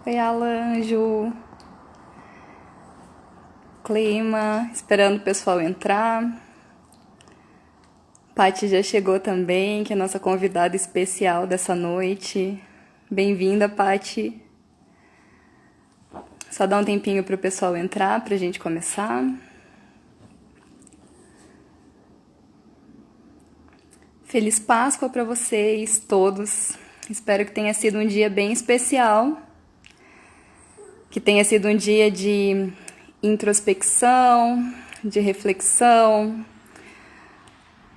Oi, Alanjo. Clima, esperando o pessoal entrar. Paty já chegou também, que é a nossa convidada especial dessa noite. Bem-vinda, Paty. Só dá um tempinho para o pessoal entrar para a gente começar. Feliz Páscoa para vocês todos. Espero que tenha sido um dia bem especial, que tenha sido um dia de introspecção, de reflexão.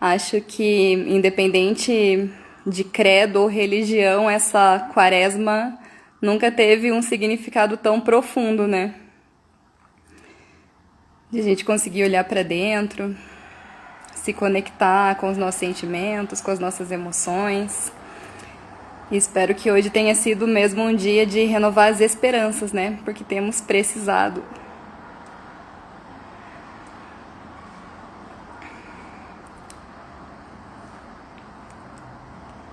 Acho que, independente de credo ou religião, essa quaresma nunca teve um significado tão profundo, né? De a gente conseguir olhar para dentro, se conectar com os nossos sentimentos, com as nossas emoções. E espero que hoje tenha sido mesmo um dia de renovar as esperanças, né? Porque temos precisado.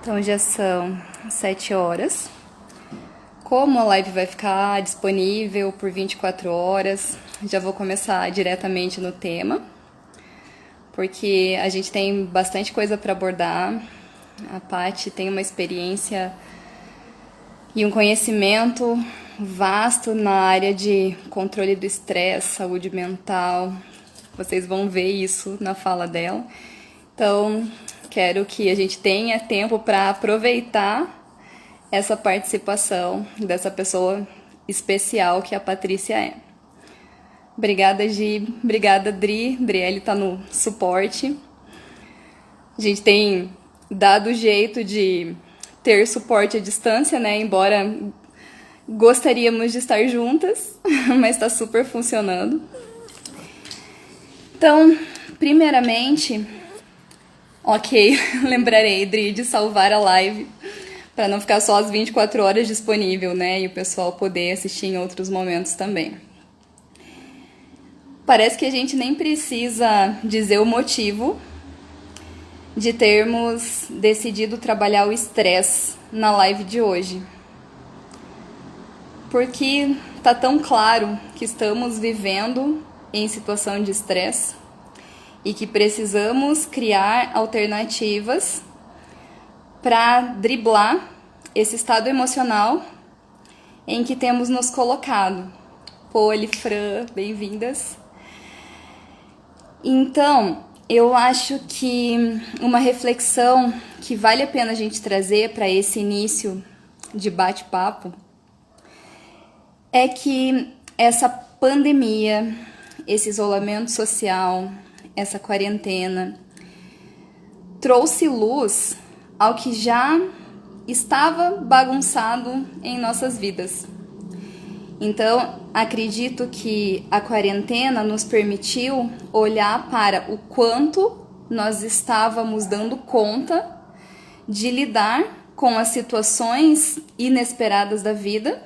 Então já são 7 horas. Como a live vai ficar disponível por 24 horas, já vou começar diretamente no tema, porque a gente tem bastante coisa para abordar. A Paty tem uma experiência e um conhecimento vasto na área de controle do estresse, saúde mental. Vocês vão ver isso na fala dela. Então, quero que a gente tenha tempo para aproveitar essa participação dessa pessoa especial que a Patrícia é. Obrigada, Gi. Obrigada, Dri. Driele tá no suporte. A gente tem dado jeito de ter suporte à distância, né? Embora gostaríamos de estar juntas, mas tá super funcionando. Então, primeiramente, ok, lembrarei, Dri, de salvar a live para não ficar só as 24 horas disponível, né? E o pessoal poder assistir em outros momentos também. Parece que a gente nem precisa dizer o motivo de termos decidido trabalhar o estresse na live de hoje. Porque tá tão claro que estamos vivendo em situação de estresse e que precisamos criar alternativas para driblar esse estado emocional em que temos nos colocado. Poli, Fran, bem-vindas. Então, eu acho que uma reflexão que vale a pena a gente trazer para esse início de bate-papo é que essa pandemia, esse isolamento social, essa quarentena, trouxe luz ao que já estava bagunçado em nossas vidas. Então, acredito que a quarentena nos permitiu olhar para o quanto nós estávamos dando conta de lidar com as situações inesperadas da vida,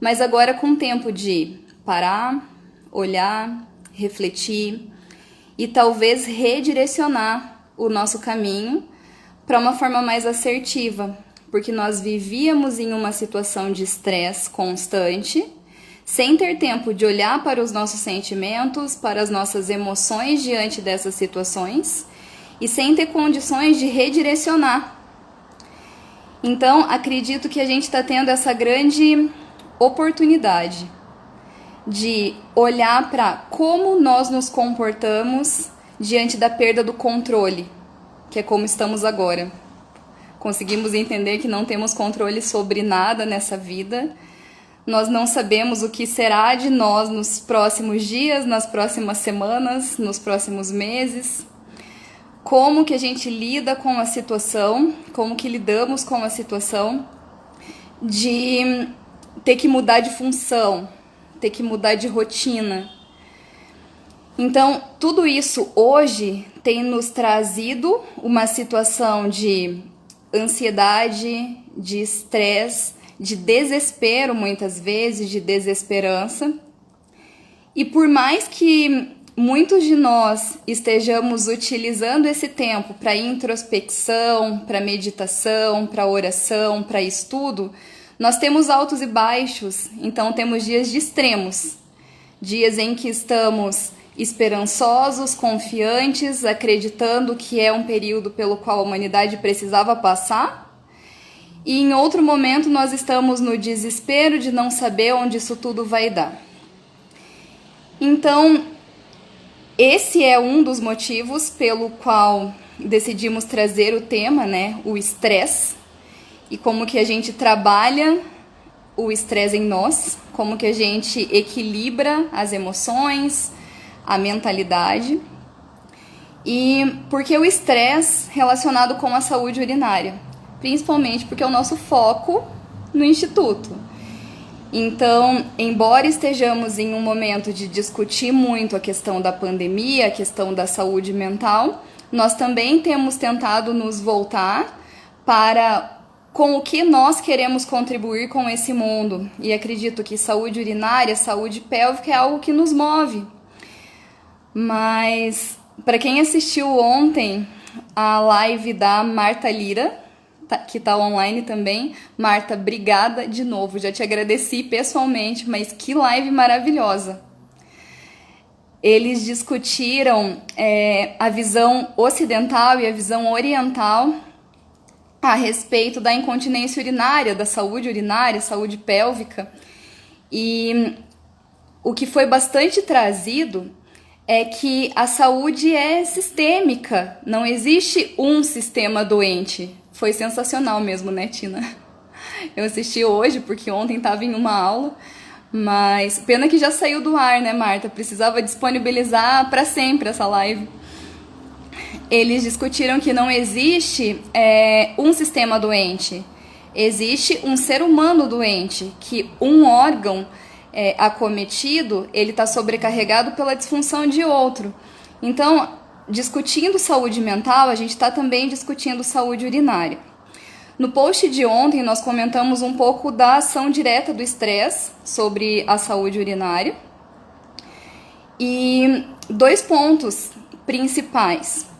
mas agora com tempo de parar, olhar, refletir e talvez redirecionar o nosso caminho para uma forma mais assertiva, porque nós vivíamos em uma situação de estresse constante, sem ter tempo de olhar para os nossos sentimentos, para as nossas emoções diante dessas situações e sem ter condições de redirecionar. Então, acredito que a gente está tendo essa grande oportunidade de olhar para como nós nos comportamos diante da perda do controle, que é como estamos agora. Conseguimos entender que não temos controle sobre nada nessa vida. Nós não sabemos o que será de nós nos próximos dias, nas próximas semanas, nos próximos meses. Como que a gente lida com a situação, como que lidamos com a situação de ter que mudar de função, ter que mudar de rotina. Então, tudo isso hoje tem nos trazido uma situação de ansiedade, de estresse, de desespero muitas vezes, de desesperança. E por mais que muitos de nós estejamos utilizando esse tempo para introspecção, para meditação, para oração, para estudo, Nós temos altos e baixos, então temos dias de extremos, dias em que estamos esperançosos, confiantes, acreditando que é um período pelo qual a humanidade precisava passar, e em outro momento nós estamos no desespero de não saber onde isso tudo vai dar. Então, esse é um dos motivos pelo qual decidimos trazer o tema, né, o estresse, e como que a gente trabalha o estresse em nós, como que a gente equilibra as emoções, a mentalidade, e porque o estresse relacionado com a saúde urinária, principalmente porque é o nosso foco no Instituto. Então, embora estejamos em um momento de discutir muito a questão da pandemia, a questão da saúde mental, nós também temos tentado nos voltar para com o que nós queremos contribuir com esse mundo. E acredito que saúde urinária, saúde pélvica é algo que nos move. Mas, para quem assistiu ontem a live da Marta Lira, que está online também, Marta, obrigada de novo, já te agradeci pessoalmente, mas que live maravilhosa. Eles discutiram a visão ocidental e a visão oriental a respeito da incontinência urinária, da saúde urinária, saúde pélvica, e o que foi bastante trazido é que a saúde é sistêmica, não existe um sistema doente. Foi sensacional mesmo, né, Tina? Eu assisti hoje, porque ontem estava em uma aula, mas pena que já saiu do ar, né, Marta? Precisava disponibilizar para sempre essa live. Eles discutiram que não existe um sistema doente, existe um ser humano doente, que um órgão acometido, ele está sobrecarregado pela disfunção de outro. Então, discutindo saúde mental, a gente está também discutindo saúde urinária. No post de ontem, nós comentamos um pouco da ação direta do estresse sobre a saúde urinária. E 2 pontos principais.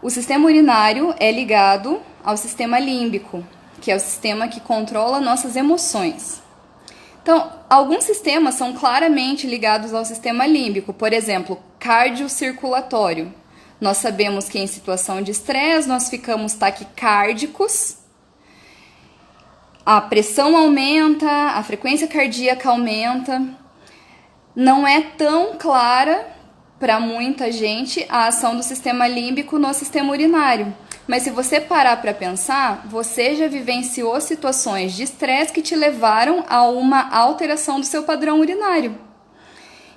O sistema urinário é ligado ao sistema límbico, que é o sistema que controla nossas emoções. Então, alguns sistemas são claramente ligados ao sistema límbico, por exemplo, cardiocirculatório. Nós sabemos que em situação de estresse nós ficamos taquicárdicos, a pressão aumenta, a frequência cardíaca aumenta. Não é tão clara para muita gente a ação do sistema límbico no sistema urinário. Mas se você parar para pensar, você já vivenciou situações de estresse que te levaram a uma alteração do seu padrão urinário.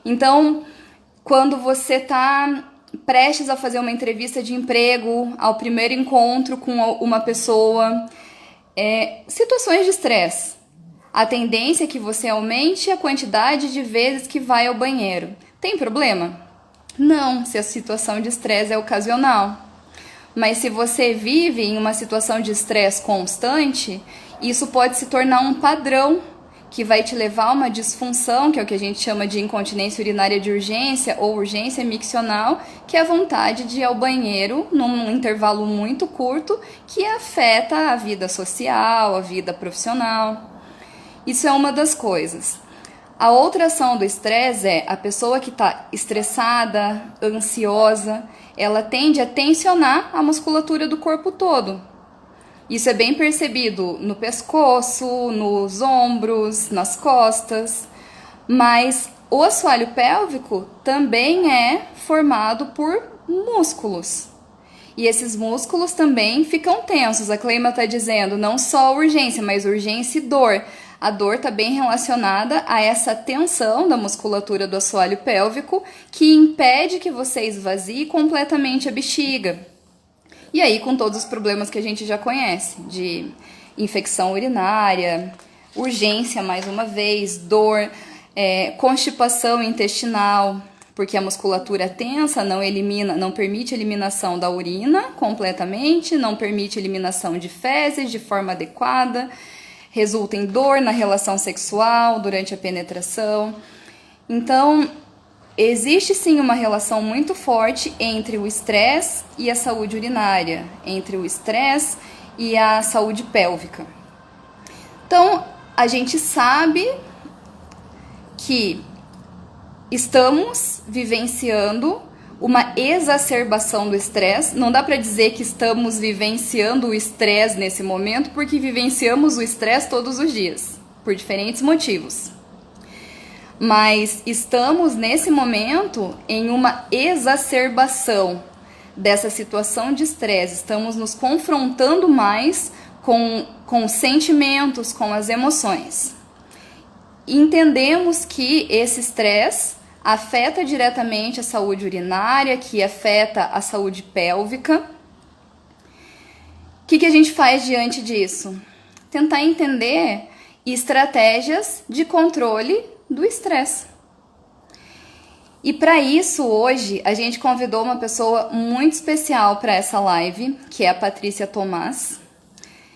Então, quando você está prestes a fazer uma entrevista de emprego, ao primeiro encontro com uma pessoa, situações de estresse, a tendência é que você aumente a quantidade de vezes que vai ao banheiro. Tem problema? Não, se a situação de estresse é ocasional. Mas se você vive em uma situação de estresse constante, isso pode se tornar um padrão que vai te levar a uma disfunção, que é o que a gente chama de incontinência urinária de urgência ou urgência miccional, que é a vontade de ir ao banheiro num intervalo muito curto que afeta a vida social, a vida profissional. Isso é uma das coisas. A outra ação do estresse é a pessoa que está estressada, ansiosa, ela tende a tensionar a musculatura do corpo todo. Isso é bem percebido no pescoço, nos ombros, nas costas, mas o assoalho pélvico também é formado por músculos. E esses músculos também ficam tensos. A Cleima está dizendo não só urgência, mas urgência e dor. A dor está bem relacionada a essa tensão da musculatura do assoalho pélvico que impede que você esvazie completamente a bexiga. E aí com todos os problemas que a gente já conhece, de infecção urinária, urgência mais uma vez, dor, constipação intestinal, porque a musculatura tensa não permite a eliminação da urina completamente, não permite a eliminação de fezes de forma adequada, resulta em dor na relação sexual, durante a penetração. Então, existe sim uma relação muito forte entre o estresse e a saúde urinária, entre o estresse e a saúde pélvica. Então, a gente sabe que estamos vivenciando uma exacerbação do estresse. Não dá para dizer que estamos vivenciando o estresse nesse momento, porque vivenciamos o estresse todos os dias, por diferentes motivos. Mas estamos nesse momento em uma exacerbação dessa situação de estresse. Estamos nos confrontando mais com os sentimentos, com as emoções. Entendemos que esse estresse afeta diretamente a saúde urinária, que afeta a saúde pélvica. O que a gente faz diante disso? Tentar entender estratégias de controle do estresse. E para isso, hoje, a gente convidou uma pessoa muito especial para essa live, que é a Patrícia Tomás.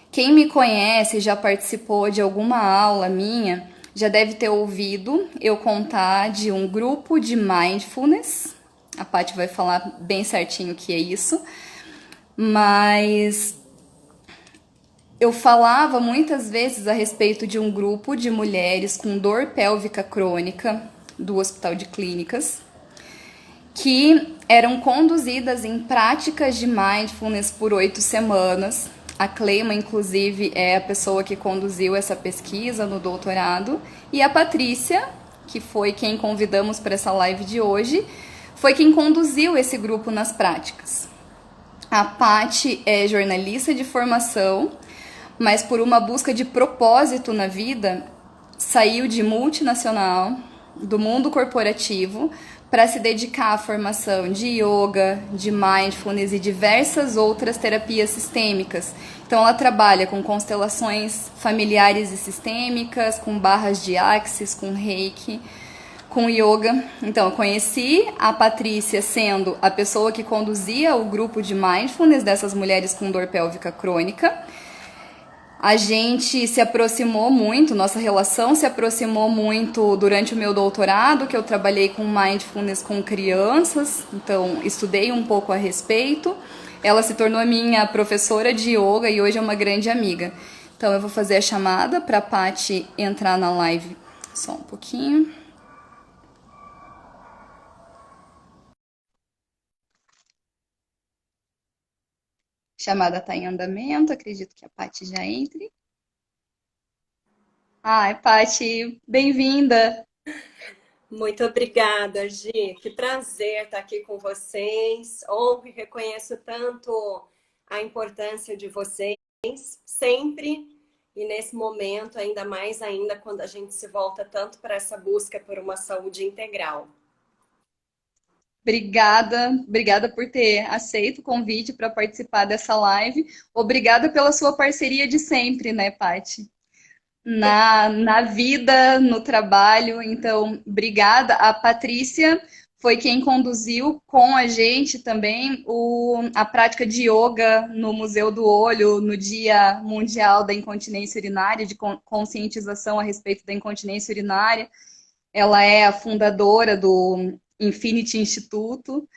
Quem me conhece, já participou de alguma aula minha, já deve ter ouvido eu contar de um grupo de mindfulness. A Paty vai falar bem certinho o que é isso. Mas eu falava muitas vezes a respeito de um grupo de mulheres com dor pélvica crônica do Hospital de Clínicas, que eram conduzidas em práticas de mindfulness por 8 semanas. A Cleima, inclusive, é a pessoa que conduziu essa pesquisa no doutorado. E a Patrícia, que foi quem convidamos para essa live de hoje, foi quem conduziu esse grupo nas práticas. A Paty é jornalista de formação, mas por uma busca de propósito na vida, saiu de multinacional, do mundo corporativo, para se dedicar à formação de yoga, de mindfulness e diversas outras terapias sistêmicas. Então ela trabalha com constelações familiares e sistêmicas, com barras de axis, com reiki, com yoga. Então eu conheci a Patrícia sendo a pessoa que conduzia o grupo de mindfulness dessas mulheres com dor pélvica crônica. A gente se aproximou muito, nossa relação se aproximou muito durante o meu doutorado, que eu trabalhei com mindfulness com crianças, então estudei um pouco a respeito. Ela se tornou minha professora de yoga e hoje é uma grande amiga. Então eu vou fazer a chamada para a Paty entrar na live só um pouquinho. A chamada está em andamento, acredito que a Paty já entre. Ai, Paty, bem-vinda! Muito obrigada, Gi. Que prazer estar aqui com vocês. Honro e reconheço tanto a importância de vocês sempre e nesse momento, ainda mais ainda quando a gente se volta tanto para essa busca por uma saúde integral. Obrigada por ter aceito o convite para participar dessa live. Obrigada pela sua parceria de sempre, né, Paty? Na vida, no trabalho. Então, obrigada. A Patrícia foi quem conduziu com a gente também a prática de yoga no Museu do Olho, no Dia Mundial da Incontinência Urinária, de conscientização a respeito da incontinência urinária. Ela é a fundadora do Infinity Instituto.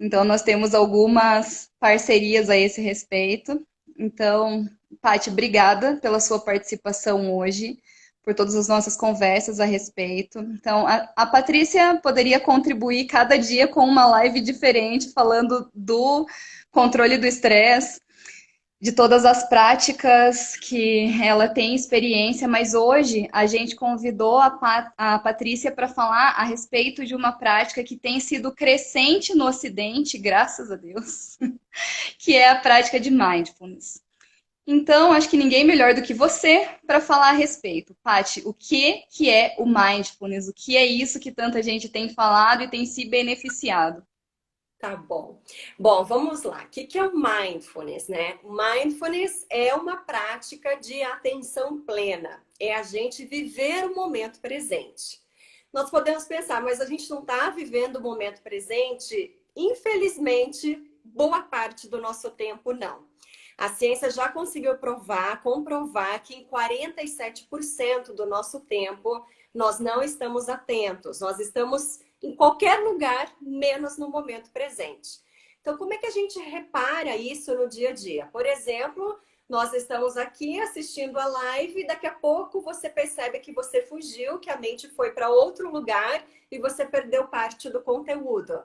Então, nós temos algumas parcerias a esse respeito. Então, Paty, obrigada pela sua participação hoje, por todas as nossas conversas a respeito. Então, a Patrícia poderia contribuir cada dia com uma live diferente, falando do controle do estresse, de todas as práticas que ela tem experiência, mas hoje a gente convidou a Patrícia para falar a respeito de uma prática que tem sido crescente no Ocidente, graças a Deus, que é a prática de mindfulness. Então, acho que ninguém melhor do que você para falar a respeito. Paty, o que é o mindfulness? O que é isso que tanta gente tem falado e tem se beneficiado? Tá bom. Bom, vamos lá. O que é o mindfulness, né? O mindfulness é uma prática de atenção plena. É a gente viver o momento presente. Nós podemos pensar, mas a gente não está vivendo o momento presente? Infelizmente, boa parte do nosso tempo não. A ciência já conseguiu comprovar que em 47% do nosso tempo nós não estamos atentos. Nós estamos em qualquer lugar, menos no momento presente. Então, como é que a gente repara isso no dia a dia? Por exemplo, Nós estamos aqui assistindo a live e daqui a pouco você percebe que você fugiu, que a mente foi para outro lugar e você perdeu parte do conteúdo.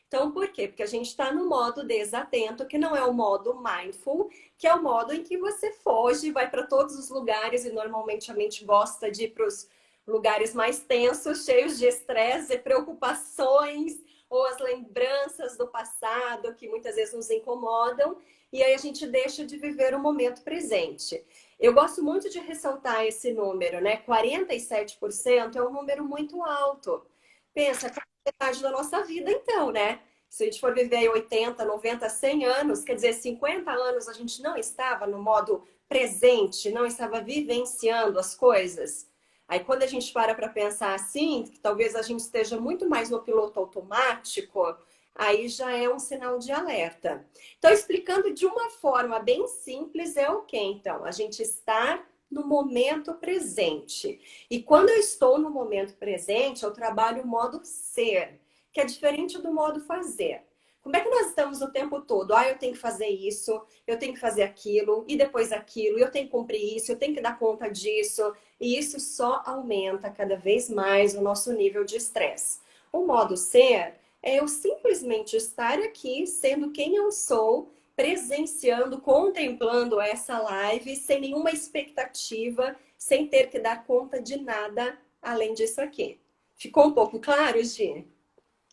Então, por quê? Porque a gente está no modo desatento, que não é o modo mindful, que é o modo em que você foge, vai para todos os lugares e normalmente a mente gosta de ir para os lugares mais tensos, cheios de estresse e preocupações, ou as lembranças do passado que muitas vezes nos incomodam, e aí a gente deixa de viver o momento presente. Eu gosto muito de ressaltar esse número, né? 47% é um número muito alto. Pensa, que é metade da nossa vida, então, né? Se a gente for viver aí 80, 90, 100 anos, quer dizer, 50 anos a gente não estava no modo presente, não estava vivenciando as coisas. Aí quando a gente para pensar assim, que talvez a gente esteja muito mais no piloto automático, aí já é um sinal de alerta. Então, explicando de uma forma bem simples, é o que então? A gente está no momento presente. E quando eu estou no momento presente, eu trabalho o modo ser, que é diferente do modo fazer. Como é que nós estamos o tempo todo? Ah, eu tenho que fazer isso, eu tenho que fazer aquilo, e depois aquilo, eu tenho que cumprir isso, eu tenho que dar conta disso. E isso só aumenta cada vez mais o nosso nível de estresse. O modo ser é eu simplesmente estar aqui sendo quem eu sou, presenciando, contemplando essa live, sem nenhuma expectativa, sem ter que dar conta de nada além disso aqui. Ficou um pouco claro, Gi?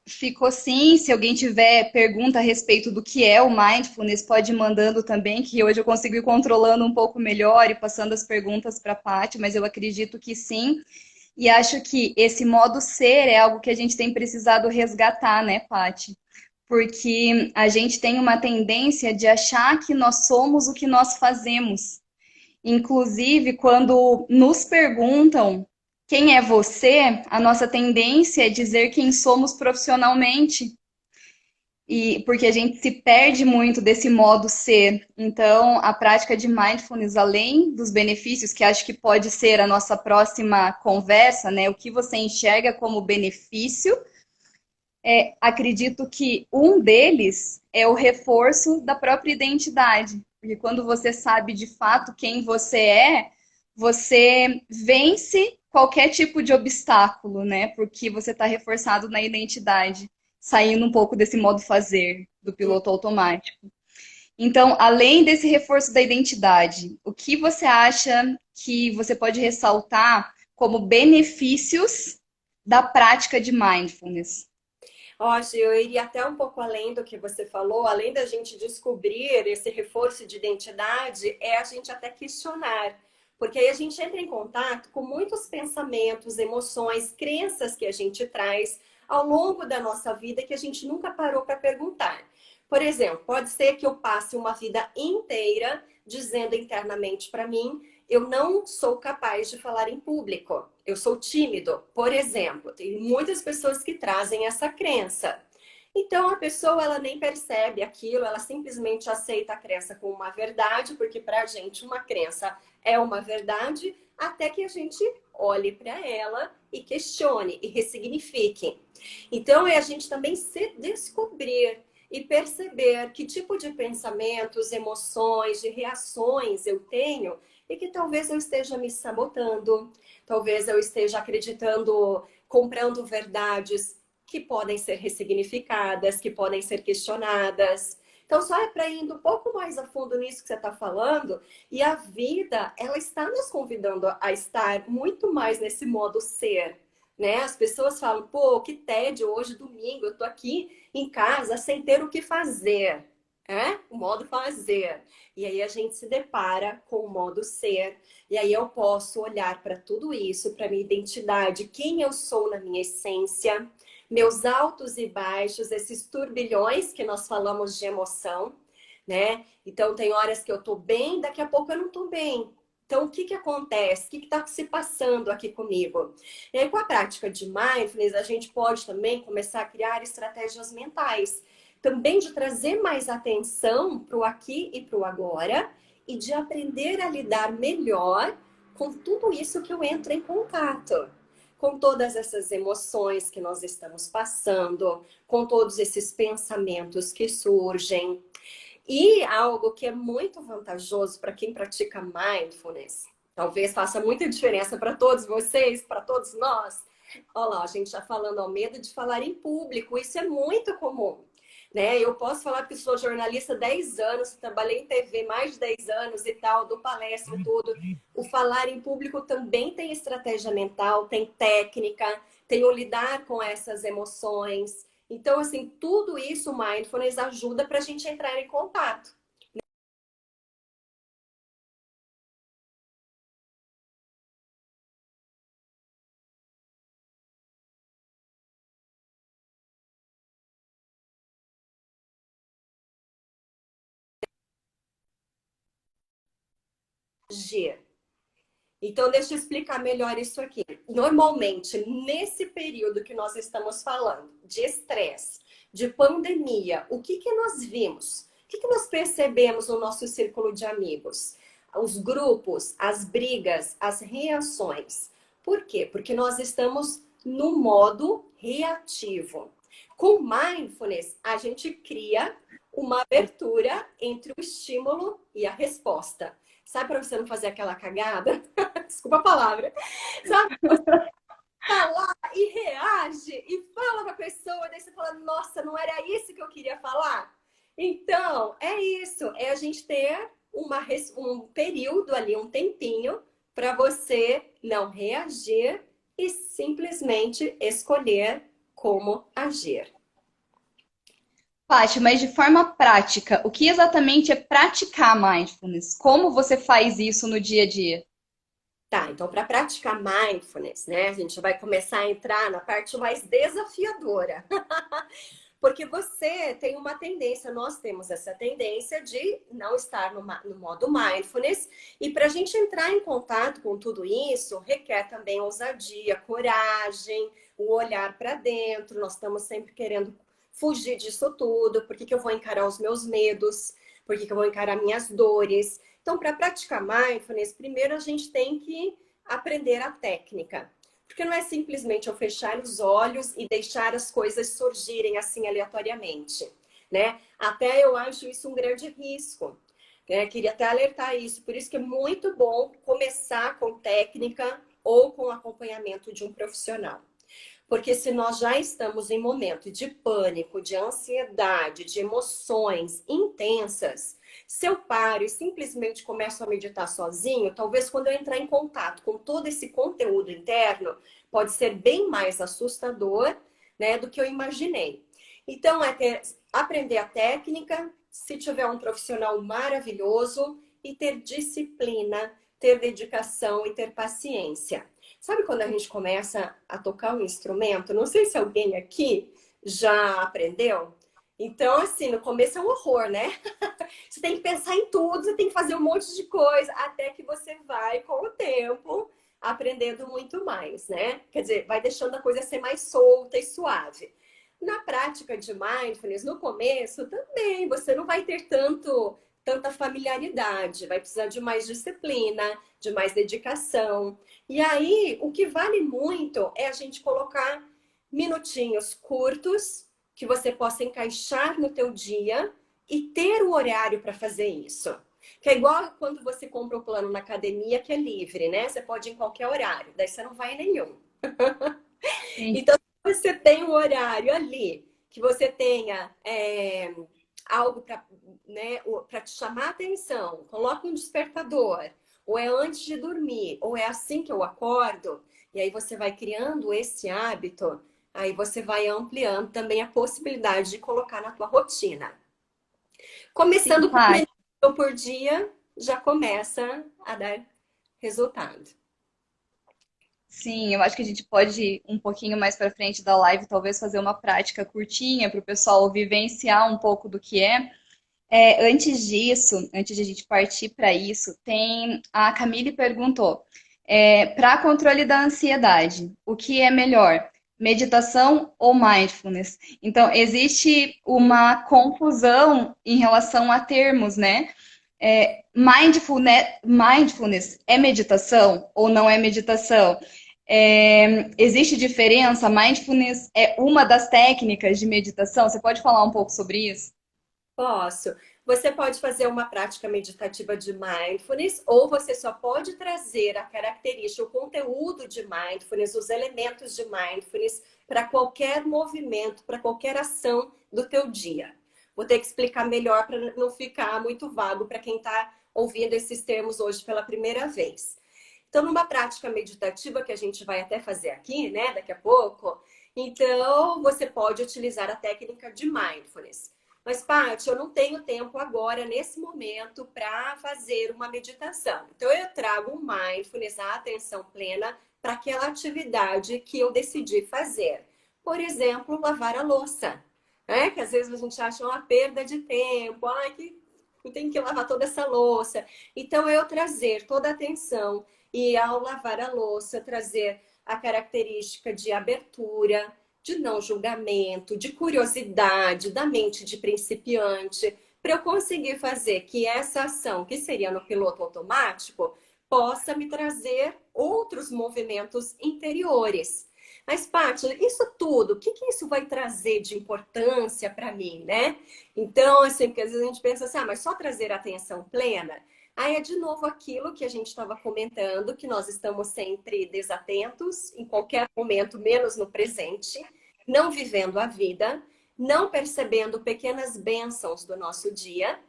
Ficou sim. Se alguém tiver pergunta a respeito do que é o mindfulness, pode ir mandando também, que hoje eu consigo ir controlando um pouco melhor e passando as perguntas para a Paty, mas eu acredito que sim. E acho que esse modo ser é algo que a gente tem precisado resgatar, né, Paty? Porque a gente tem uma tendência de achar que nós somos o que nós fazemos. Inclusive, quando nos perguntam quem é você, a nossa tendência é dizer quem somos profissionalmente. E porque a gente se perde muito desse modo ser. Então, a prática de mindfulness, além dos benefícios, que acho que pode ser a nossa próxima conversa, né? O que você enxerga como benefício, acredito que um deles é o reforço da própria identidade. Porque quando você sabe de fato quem você vence qualquer tipo de obstáculo, né? Porque você está reforçado na identidade, saindo um pouco desse modo fazer do piloto automático. Então, além desse reforço da identidade, o que você acha que você pode ressaltar como benefícios da prática de mindfulness? Hoje eu iria até um pouco além do que você falou, além da gente descobrir esse reforço de identidade, é a gente até questionar. Porque aí a gente entra em contato com muitos pensamentos, emoções, crenças que a gente traz ao longo da nossa vida que a gente nunca parou para perguntar. Por exemplo, pode ser que eu passe uma vida inteira dizendo internamente para mim eu não sou capaz de falar em público. Eu sou tímido, por exemplo. Tem muitas pessoas que trazem essa crença. Então a pessoa ela nem percebe aquilo, ela simplesmente aceita a crença como uma verdade, porque para a gente uma crença é uma verdade, até que a gente olhe para ela e questione e ressignifique. Então é a gente também se descobrir e perceber que tipo de pensamentos, emoções, de reações eu tenho e que talvez eu esteja me sabotando, talvez eu esteja acreditando, comprando verdades que podem ser ressignificadas, que podem ser questionadas. Então, só é para ir indo um pouco mais a fundo nisso que você está falando, e a vida, ela está nos convidando a estar muito mais nesse modo ser, né? As pessoas falam, pô, que tédio hoje, domingo, eu tô aqui em casa sem ter o que fazer. O modo fazer. E aí a gente se depara com o modo ser. E aí eu posso olhar para tudo isso, para minha identidade, quem eu sou na minha essência, meus altos e baixos, esses turbilhões que nós falamos de emoção, né? Então tem horas que eu tô bem, daqui a pouco eu não tô bem. Então, o que que acontece? O que está se passando aqui comigo? E aí, com a prática de mindfulness, a gente pode também começar a criar estratégias mentais também de trazer mais atenção para o aqui e para o agora e de aprender a lidar melhor com tudo isso que eu entro em contato. Com todas essas emoções que nós estamos passando, com todos esses pensamentos que surgem. E algo que é muito vantajoso para quem pratica mindfulness, talvez faça muita diferença para todos vocês, para todos nós. Olha lá, a gente já falando ao medo de falar em público, isso é muito comum. Né? Eu posso falar que sou jornalista há 10 anos, trabalhei em TV mais de 10 anos e tal, dou palestra e tudo. O falar em público também tem estratégia mental, tem técnica, tem o lidar com essas emoções. Então, assim, tudo isso o mindfulness ajuda para a gente entrar em contato. G. Então, deixa eu explicar melhor isso aqui. Normalmente, nesse período que nós estamos falando, de estresse, de pandemia, o que nós vimos? O que nós percebemos no nosso círculo de amigos? Os grupos, as brigas, as reações. Por quê? Porque nós estamos no modo reativo. Com mindfulness, a gente cria uma abertura entre o estímulo e a resposta. Sabe, para você não fazer aquela cagada? Desculpa a palavra. Sabe? Você tá lá e reage e fala pra pessoa, daí você fala, nossa, não era isso que eu queria falar? Então, é isso. É a gente ter um período ali, um tempinho, para você não reagir e simplesmente escolher como agir. Paty, mas de forma prática, o que exatamente é praticar mindfulness? Como você faz isso no dia a dia? Tá, então para praticar mindfulness, né, a gente vai começar a entrar na parte mais desafiadora. Porque você tem uma tendência, nós temos essa tendência de não estar no modo mindfulness. E para a gente entrar em contato com tudo isso, requer também ousadia, coragem, o olhar para dentro. Nós estamos sempre querendo fugir disso tudo. Por que eu vou encarar os meus medos? Por que eu vou encarar minhas dores? Então, para praticar mindfulness, primeiro a gente tem que aprender a técnica. Porque não é simplesmente eu fechar os olhos e deixar as coisas surgirem assim aleatoriamente, né? Até eu acho isso um grande risco. Né? Queria até alertar isso. Por isso que é muito bom começar com técnica ou com acompanhamento de um profissional. Porque se nós já estamos em momento de pânico, de ansiedade, de emoções intensas, se eu paro e simplesmente começo a meditar sozinho, talvez quando eu entrar em contato com todo esse conteúdo interno, pode ser bem mais assustador, né, do que eu imaginei. Então, aprender a técnica, se tiver um profissional maravilhoso e ter disciplina, ter dedicação e ter paciência. Sabe quando a gente começa a tocar um instrumento? Não sei se alguém aqui já aprendeu. Então, assim, no começo é um horror, né? Você tem que pensar em tudo, você tem que fazer um monte de coisa, até que você vai, com o tempo, aprendendo muito mais, né? Quer dizer, vai deixando a coisa ser mais solta e suave. Na prática de mindfulness, no começo, também, você não vai ter tanta familiaridade, vai precisar de mais disciplina, de mais dedicação. E aí, o que vale muito é a gente colocar minutinhos curtos que você possa encaixar no teu dia e ter o horário para fazer isso. Que é igual quando você compra o plano na academia que é livre, né? Você pode ir em qualquer horário, daí você não vai em nenhum. Sim. Então, se você tem um horário ali, que você tenha algo para, né, para te chamar a atenção, coloca um despertador, ou é antes de dormir, ou é assim que eu acordo, e aí você vai criando esse hábito, aí você vai ampliando também a possibilidade de colocar na tua rotina. Sim, Começando com um Paty. minuto por dia, já começa a dar resultado. Sim, eu acho que a gente pode ir um pouquinho mais para frente da live, talvez fazer uma prática curtinha para o pessoal vivenciar um pouco do que é. Antes disso, antes de a gente partir para isso, tem a Camille perguntou, para controle da ansiedade, o que é melhor? Meditação ou mindfulness? Então, existe uma confusão em relação a termos, né? Mindfulness é meditação ou não é meditação? Existe diferença? Mindfulness é uma das técnicas de meditação? Você pode falar um pouco sobre isso? Posso. Você pode fazer uma prática meditativa de mindfulness ou você só pode trazer a característica, o conteúdo de mindfulness, os elementos de mindfulness para qualquer movimento, para qualquer ação do teu dia. Vou ter que explicar melhor para não ficar muito vago para quem está ouvindo esses termos hoje pela primeira vez. Então, numa prática meditativa que a gente vai até fazer aqui, né, daqui a pouco, então você pode utilizar a técnica de mindfulness. Mas, Paty, eu não tenho tempo agora, nesse momento, para fazer uma meditação. Então, eu trago o mindfulness, a atenção plena, para aquela atividade que eu decidi fazer. Por exemplo, lavar a louça. Né? Que às vezes a gente acha uma perda de tempo. Ai, que eu tenho que lavar toda essa louça. Então, eu trazer toda a atenção e, ao lavar a louça, trazer a característica de abertura, de não julgamento, de curiosidade, da mente de principiante, para eu conseguir fazer que essa ação, que seria no piloto automático, possa me trazer outros movimentos interiores. Mas, Paty, isso tudo, o que isso vai trazer de importância para mim, né? Então, assim, porque às vezes a gente pensa assim, mas só trazer atenção plena? Aí é de novo aquilo que a gente estava comentando, que nós estamos sempre desatentos, em qualquer momento, menos no presente, não vivendo a vida, não percebendo pequenas bênçãos do nosso dia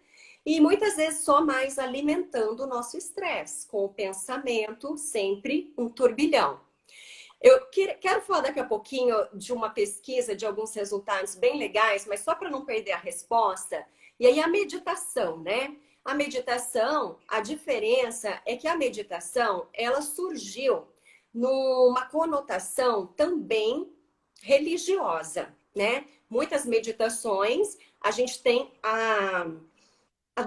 e muitas vezes só mais alimentando o nosso estresse, com o pensamento sempre um turbilhão. Eu quero falar daqui a pouquinho de uma pesquisa, de alguns resultados bem legais, mas só para não perder a resposta. E aí a meditação, né? A meditação, a diferença é que a meditação, ela surgiu numa conotação também religiosa, né? Muitas meditações, a gente tem a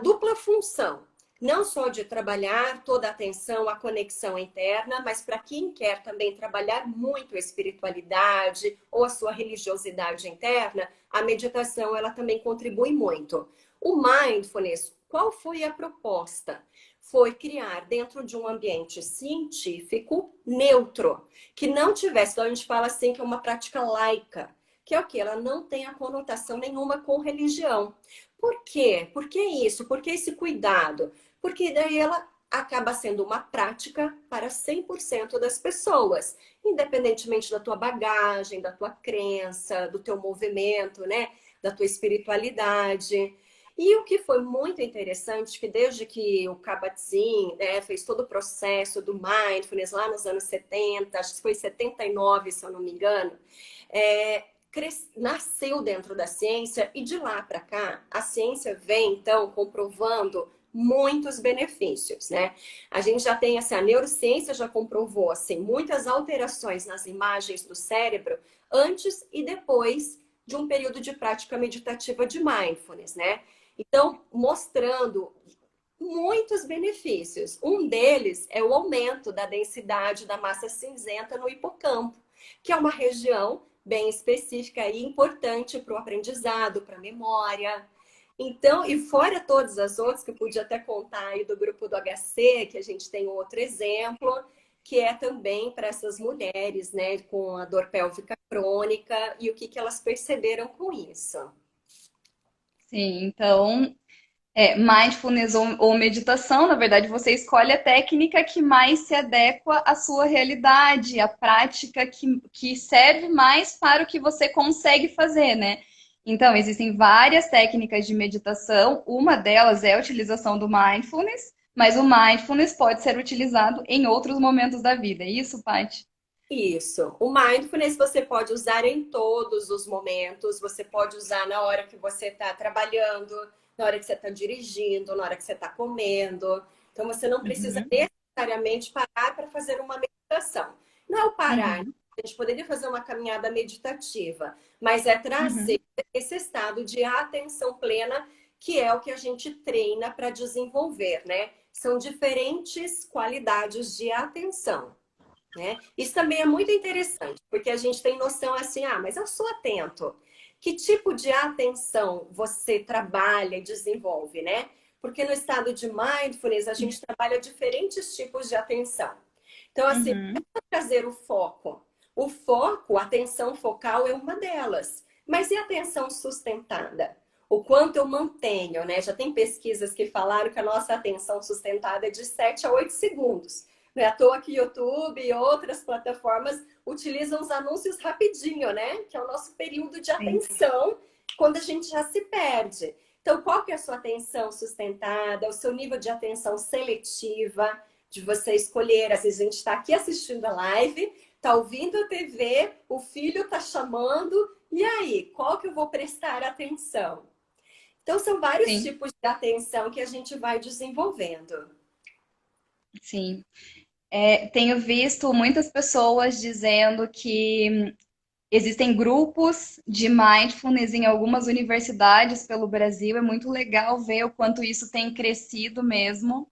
dupla função, não só de trabalhar toda a atenção, a conexão interna, mas para quem quer também trabalhar muito a espiritualidade ou a sua religiosidade interna, a meditação ela também contribui muito. O mindfulness, qual foi a proposta? Foi criar dentro de um ambiente científico neutro, que não tivesse, então a gente fala assim que é uma prática laica, que é o que? Ela não tem a conotação nenhuma com religião. Por quê? Por que isso? Por que esse cuidado? Porque daí ela acaba sendo uma prática para 100% das pessoas, independentemente da tua bagagem, da tua crença, do teu movimento, né? Da tua espiritualidade. E o que foi muito interessante, que desde que o Kabat-Zinn, né, fez todo o processo do mindfulness lá nos anos 70, acho que foi 79, se eu não me engano, nasceu dentro da ciência e de lá para cá a ciência vem então comprovando muitos benefícios, né? A gente já tem assim, a neurociência já comprovou assim muitas alterações nas imagens do cérebro antes e depois de um período de prática meditativa de mindfulness, né? Então, mostrando muitos benefícios. Um deles é o aumento da densidade da massa cinzenta no hipocampo, que é uma região bem específica e importante para o aprendizado, para a memória. Então, e fora todas as outras que eu pude até contar aí do grupo do HC, que a gente tem outro exemplo, que é também para essas mulheres, né, com a dor pélvica crônica e o que elas perceberam com isso. Sim, então, mindfulness ou meditação, na verdade, você escolhe a técnica que mais se adequa à sua realidade, a prática que serve mais para o que você consegue fazer, né? Então, existem várias técnicas de meditação, uma delas é a utilização do mindfulness, mas o mindfulness pode ser utilizado em outros momentos da vida. É isso, Paty? Isso. O mindfulness você pode usar em todos os momentos, você pode usar na hora que você está trabalhando, na hora que você está dirigindo, na hora que você está comendo. Então você não precisa Uhum, necessariamente parar para fazer uma meditação. Não é o parar, uhum, a gente poderia fazer uma caminhada meditativa, mas é trazer uhum. esse estado de atenção plena, que é o que a gente treina para desenvolver, né? São diferentes qualidades de atenção. Né? Isso também é muito interessante, porque a gente tem noção assim, mas eu sou atento. Que tipo de atenção você trabalha e desenvolve, né? Porque no estado de mindfulness a gente trabalha diferentes tipos de atenção. Então, assim, Uhum. para trazer o foco. O foco, a atenção focal é uma delas. Mas e a atenção sustentada? o quanto eu mantenho, né? Já tem pesquisas que falaram que a nossa atenção sustentada é de 7 a 8 segundos. Não é à toa que YouTube e outras plataformas utilizam os anúncios rapidinho, né? Que é o nosso período de Sim. atenção, quando a gente já se perde. Então, qual que é a sua atenção sustentada, o seu nível de atenção seletiva, de você escolher? Às vezes a gente está aqui assistindo a live, está ouvindo a TV, o filho está chamando, e aí, qual que eu vou prestar atenção? Então, são vários Sim, tipos de atenção que a gente vai desenvolvendo. sim. Tenho visto muitas pessoas dizendo que existem grupos de mindfulness em algumas universidades pelo Brasil. É muito legal ver o quanto isso tem crescido mesmo.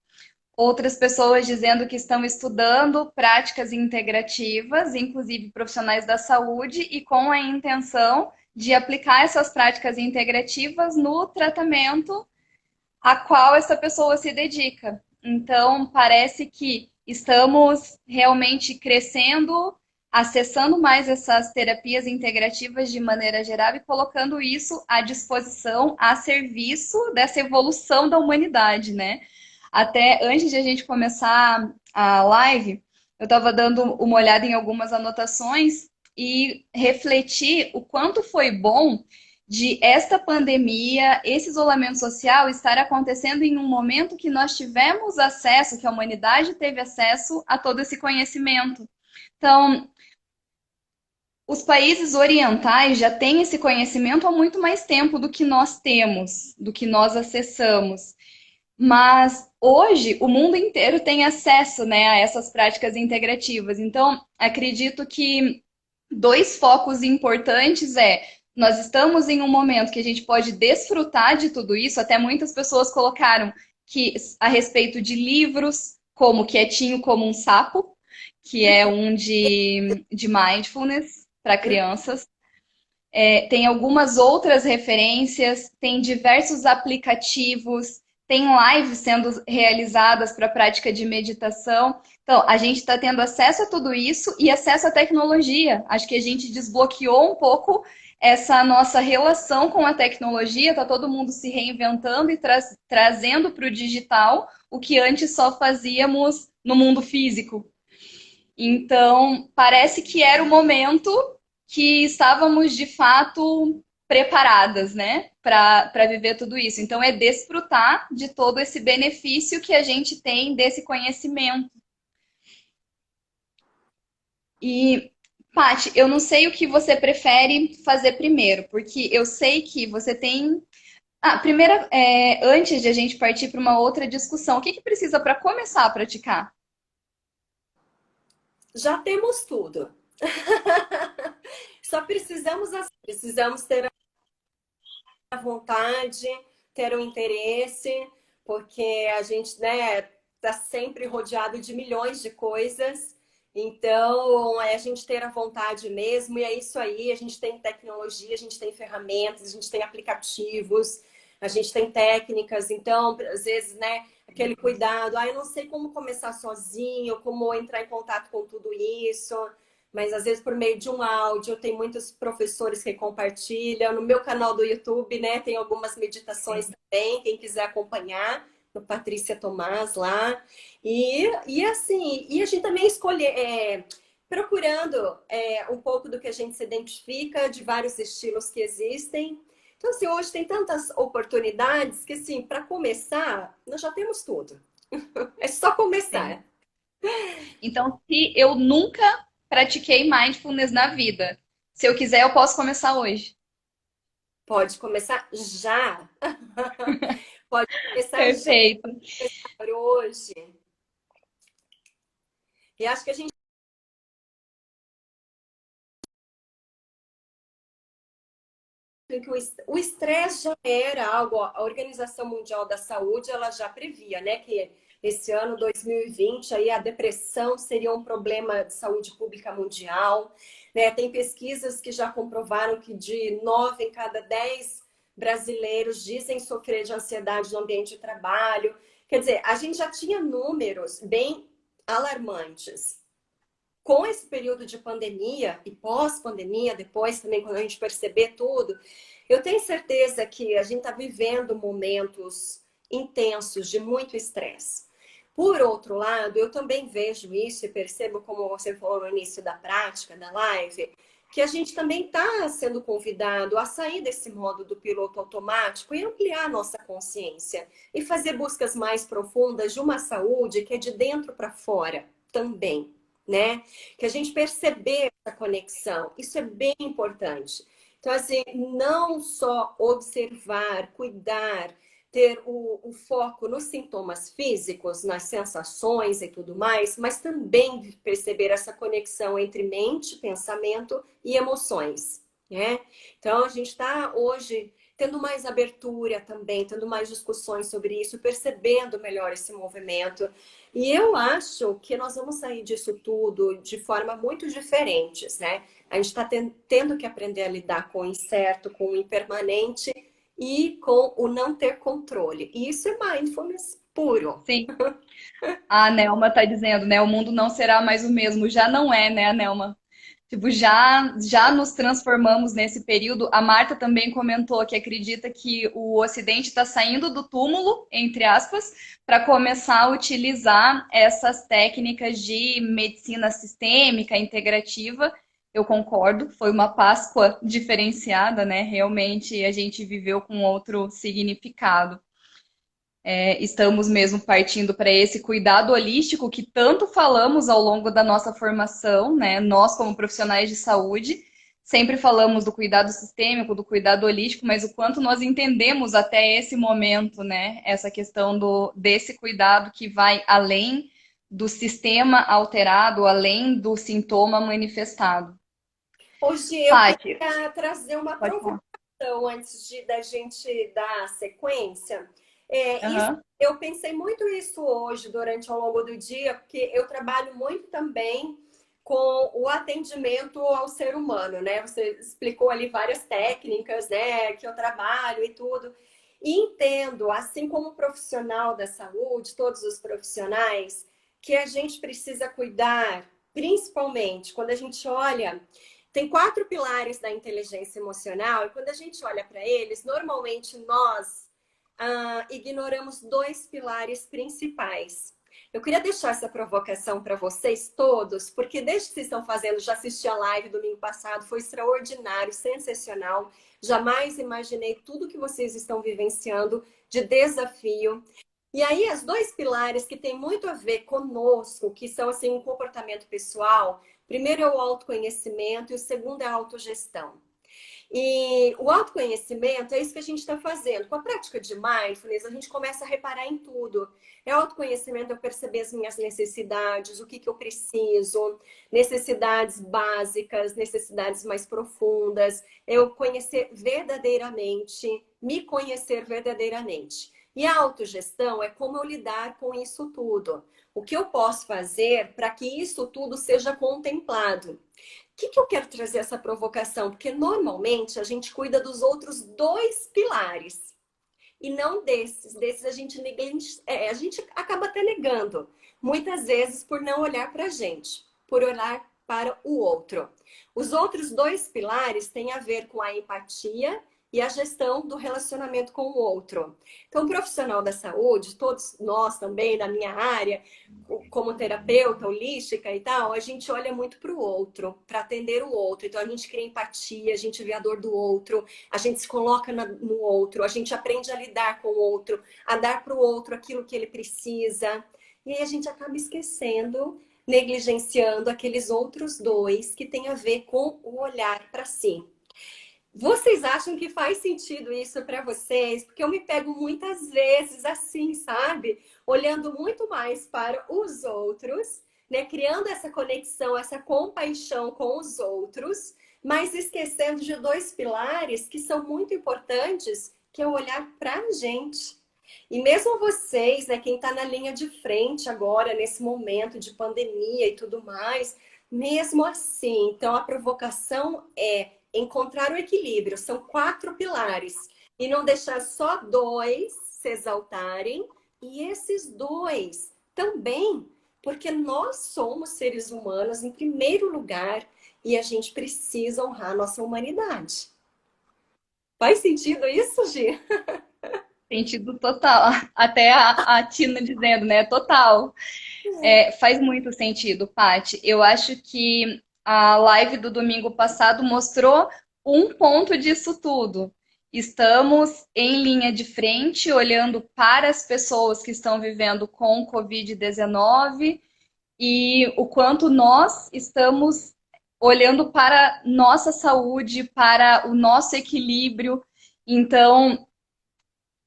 Outras pessoas dizendo que estão estudando práticas integrativas, inclusive profissionais da saúde, e com a intenção de aplicar essas práticas integrativas no tratamento a qual essa pessoa se dedica. Então, parece que estamos realmente crescendo, acessando mais essas terapias integrativas de maneira geral e colocando isso à disposição, a serviço dessa evolução da humanidade, né? Até antes de a gente começar a live, eu estava dando uma olhada em algumas anotações e refleti o quanto foi bom de esta pandemia, esse isolamento social estar acontecendo em um momento que nós tivemos acesso, que a humanidade teve acesso a todo esse conhecimento. Então, os países orientais já têm esse conhecimento há muito mais tempo do que nós temos, do que nós acessamos. Mas hoje o mundo inteiro tem acesso, né, a essas práticas integrativas. Então, acredito que dois focos importantes nós estamos em um momento que a gente pode desfrutar de tudo isso, até muitas pessoas colocaram que a respeito de livros, como Quietinho como um Sapo, que é um de mindfulness para crianças. Tem algumas outras referências, tem diversos aplicativos, tem lives sendo realizadas para a prática de meditação. Então, a gente está tendo acesso a tudo isso e acesso à tecnologia. Acho que a gente desbloqueou um pouco essa nossa relação com a tecnologia, está todo mundo se reinventando e trazendo para o digital o que antes só fazíamos no mundo físico. Então, parece que era o momento que estávamos de fato preparadas, né, para viver tudo isso. Então, é desfrutar de todo esse benefício que a gente tem desse conhecimento. E, Paty, eu não sei o que você prefere fazer primeiro, porque eu sei que você tem. Primeiro, antes de a gente partir para uma outra discussão, o que que precisa para começar a praticar? Já temos tudo. Só precisamos ter a vontade, ter o interesse, porque a gente, né, tá sempre rodeado de milhões de coisas. Então, é a gente ter a vontade mesmo, e é isso aí. A gente tem tecnologia, a gente tem ferramentas, a gente tem aplicativos, a gente tem técnicas. Então, às vezes, né, aquele cuidado, eu não sei como começar sozinho, como entrar em contato com tudo isso. Mas às vezes por meio de um áudio, tem muitos professores que compartilham. No meu canal do YouTube, né, tem algumas meditações também, quem quiser acompanhar, no Patrícia Tomás lá. E assim, e a gente também escolher, procurando um pouco do que a gente se identifica, de vários estilos que existem. Então, assim, hoje tem tantas oportunidades que, assim, para começar, nós já temos tudo. É só Sim. começar. Então, se eu nunca pratiquei mindfulness na vida, se eu quiser, eu posso começar hoje. Pode começar já. Pode começar já Perfeito. por hoje. E acho que a gente tem que o estresse já era algo, a Organização Mundial da Saúde, ela já previa, né, que esse ano 2020 aí a depressão seria um problema de saúde pública mundial, né? Tem pesquisas que já comprovaram que de 9 em cada 10 brasileiros dizem sofrer de ansiedade no ambiente de trabalho. Quer dizer, a gente já tinha números bem alarmantes. com esse período de pandemia e pós-pandemia, depois também quando a gente perceber tudo, eu tenho certeza que a gente está vivendo momentos intensos de muito estresse. Por outro lado, eu também vejo isso e percebo, como você falou no início da prática, da live, que a gente também está sendo convidado a sair desse modo do piloto automático e ampliar a nossa consciência e fazer buscas mais profundas de uma saúde que é de dentro para fora também, né? Que a gente perceber essa conexão, isso é bem importante. Então, assim, não só observar, cuidar, ter o foco nos sintomas físicos, nas sensações e tudo mais, mas também perceber essa conexão entre mente, pensamento e emoções, né? Então, a gente está hoje tendo mais abertura também, tendo mais discussões sobre isso, percebendo melhor esse movimento. E eu acho que nós vamos sair disso tudo de forma muito diferentes, né? A gente está tendo que aprender a lidar com o incerto, com o impermanente e com o não ter controle. E isso é mindfulness puro. Sim. A Nelma tá dizendo, né? O mundo não será mais o mesmo. Já não é, né, Nelma? Tipo, já nos transformamos nesse período. A Marta também comentou que acredita que o Ocidente está saindo do túmulo, entre aspas, para começar a utilizar essas técnicas de medicina sistêmica, integrativa. Eu concordo, foi uma Páscoa diferenciada, né? Realmente a gente viveu com outro significado. Estamos mesmo partindo para esse cuidado holístico que tanto falamos ao longo da nossa formação, né? Nós, como profissionais de saúde, sempre falamos do cuidado sistêmico, do cuidado holístico, mas o quanto nós entendemos até esse momento, né? Essa questão desse cuidado que vai além do sistema alterado, além do sintoma manifestado. Hoje eu Paty, queria trazer uma pode falar. provocação antes da gente dar a sequência. Isso, Aham. eu pensei muito isso hoje, durante ao longo do dia, porque eu trabalho muito também com o atendimento ao ser humano, né? Você explicou ali várias técnicas, né, que eu trabalho e tudo. E entendo, assim como profissional da saúde, todos os profissionais, que a gente precisa cuidar, principalmente quando a gente olha. Tem 4 pilares da inteligência emocional, e quando a gente olha para eles, normalmente nós ignoramos 2 pilares principais. Eu queria deixar essa provocação para vocês todos, porque desde que vocês estão fazendo, já assisti a live domingo passado, foi extraordinário, sensacional. Jamais imaginei tudo que vocês estão vivenciando de desafio. E aí, os 2 pilares que têm muito a ver conosco, que são assim um comportamento pessoal, primeiro é o autoconhecimento e o segundo é a autogestão. E o autoconhecimento é isso que a gente está fazendo. Com a prática de mindfulness, a gente começa a reparar em tudo. É autoconhecimento, eu perceber as minhas necessidades, o que eu preciso, necessidades básicas, necessidades mais profundas, eu conhecer verdadeiramente, me conhecer verdadeiramente. E a autogestão é como eu lidar com isso tudo. O que eu posso fazer para que isso tudo seja contemplado? O que eu quero trazer essa provocação? Porque normalmente a gente cuida dos outros 2 pilares e não desses. Desses a gente a gente acaba até negando, muitas vezes por não olhar para a gente, por olhar para o outro. Os outros 2 pilares têm a ver com a empatia e a gestão do relacionamento com o outro. Então, o profissional da saúde, todos nós também, na minha área, como terapeuta holística e tal, a gente olha muito para o outro, para atender o outro. Então, a gente cria empatia, a gente vê a dor do outro, a gente se coloca no outro, a gente aprende a lidar com o outro, a dar para o outro aquilo que ele precisa. E aí a gente acaba esquecendo, negligenciando aqueles outros 2 que têm a ver com o olhar para si. Vocês acham que faz sentido isso para vocês? Porque eu me pego muitas vezes assim, sabe? Olhando muito mais para os outros, né? Criando essa conexão, essa compaixão com os outros, mas esquecendo de 2 pilares que são muito importantes, que é o olhar para a gente. E mesmo vocês, né, quem está na linha de frente agora, nesse momento de pandemia e tudo mais, mesmo assim, então a provocação é encontrar o equilíbrio. São 4 pilares. E não deixar só 2 se exaltarem. E esses 2 também porque nós somos seres humanos em primeiro lugar e a gente precisa honrar a nossa humanidade. Faz sentido isso, Gi? Sentido total. Até a Tina dizendo, né? Total. Faz muito sentido, Paty. Eu acho que a live do domingo passado mostrou um ponto disso tudo. Estamos em linha de frente, olhando para as pessoas que estão vivendo com Covid-19 e o quanto nós estamos olhando para nossa saúde, para o nosso equilíbrio. Então,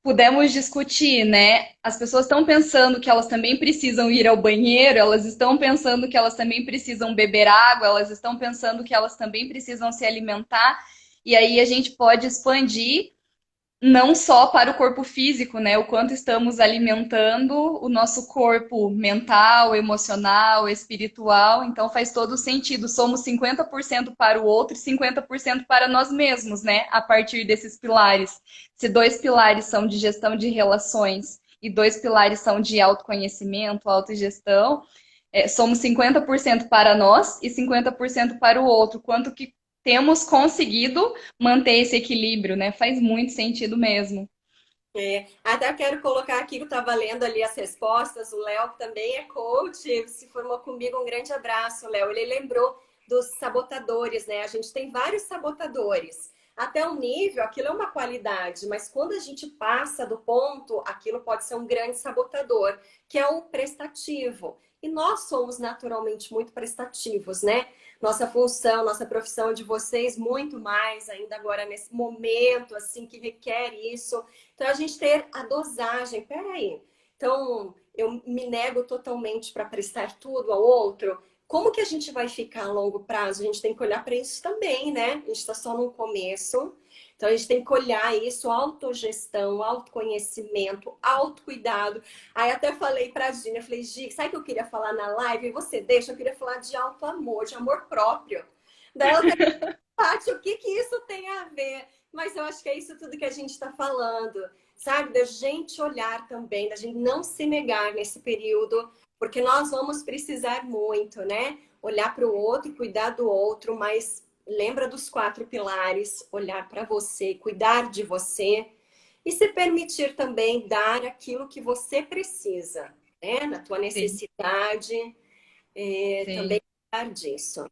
pudemos discutir, né? As pessoas estão pensando que elas também precisam ir ao banheiro, elas estão pensando que elas também precisam beber água, elas estão pensando que elas também precisam se alimentar. E aí a gente pode expandir não só para o corpo físico, né? O quanto estamos alimentando o nosso corpo mental, emocional, espiritual. Então faz todo sentido. Somos 50% para o outro e 50% para nós mesmos, né? A partir desses pilares. Se dois pilares são de gestão de relações e dois pilares são de autoconhecimento, autogestão, somos 50% para nós e 50% para o outro. Quanto que temos conseguido manter esse equilíbrio, né? Faz muito sentido mesmo. Até quero colocar aqui que eu estava lendo ali as respostas. O Léo, que também é coach, se formou comigo. Um grande abraço, Léo. Ele lembrou dos sabotadores, né? A gente tem vários sabotadores. Até um nível, aquilo é uma qualidade, mas quando a gente passa do ponto, aquilo pode ser um grande sabotador, que é o prestativo. E nós somos naturalmente muito prestativos, né? Nossa função, nossa profissão de vocês, muito mais ainda agora nesse momento, assim, que requer isso. Então, a gente ter a dosagem. Peraí, então eu me nego totalmente para prestar tudo ao outro. Como que a gente vai ficar a longo prazo? A gente tem que olhar para isso também, né? A gente está só no começo. Então, a gente tem que olhar isso, autogestão, autoconhecimento, autocuidado. Aí até falei para a Gina, eu falei, Gi, sabe o que eu queria falar na live? E você deixa, eu queria falar de autoamor, de amor próprio. Daí ela até, Paty, o que que isso tem a ver? Mas eu acho que é isso tudo que a gente está falando, sabe? Da gente olhar também, da gente não se negar nesse período, porque nós vamos precisar muito, né? Olhar para o outro, cuidar do outro, mas lembra dos 4 pilares: olhar para você, cuidar de você e se permitir também dar aquilo que você precisa, né? Na tua Sim, necessidade, sim. também cuidar disso.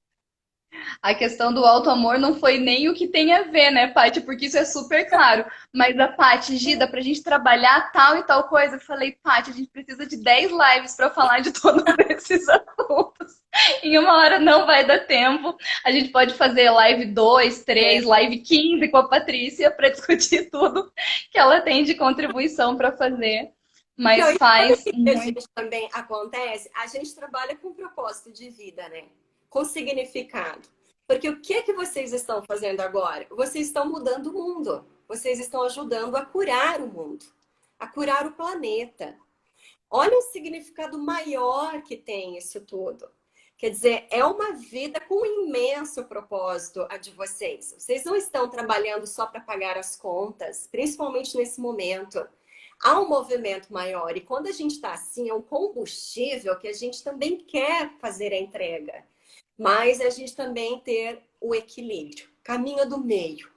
A questão do auto-amor não foi nem o que tem a ver, né, Paty? Porque isso é super claro. Mas a Paty, Gida, pra gente trabalhar tal e tal coisa, eu falei, Paty, a gente precisa de 10 lives para falar de todos esses assuntos. Em uma hora não vai dar tempo. A gente pode fazer live 2, É. 3, live 15 com a Patrícia para discutir tudo que ela tem de contribuição para fazer. Não, Mas e sabe o faz que a muito. gente também acontece? A gente trabalha com propósito de vida, né? Com significado. Porque o que que vocês estão fazendo agora? Vocês estão mudando o mundo. Vocês estão ajudando a curar o mundo, a curar o planeta. Olha o significado maior que tem isso tudo. Quer dizer, é uma vida com um imenso propósito a de vocês. Vocês não estão trabalhando só para pagar as contas, principalmente nesse momento. Há um movimento maior. E quando a gente está assim, é um combustível que a gente também quer fazer a entrega. Mas a gente também ter o equilíbrio, caminho do meio.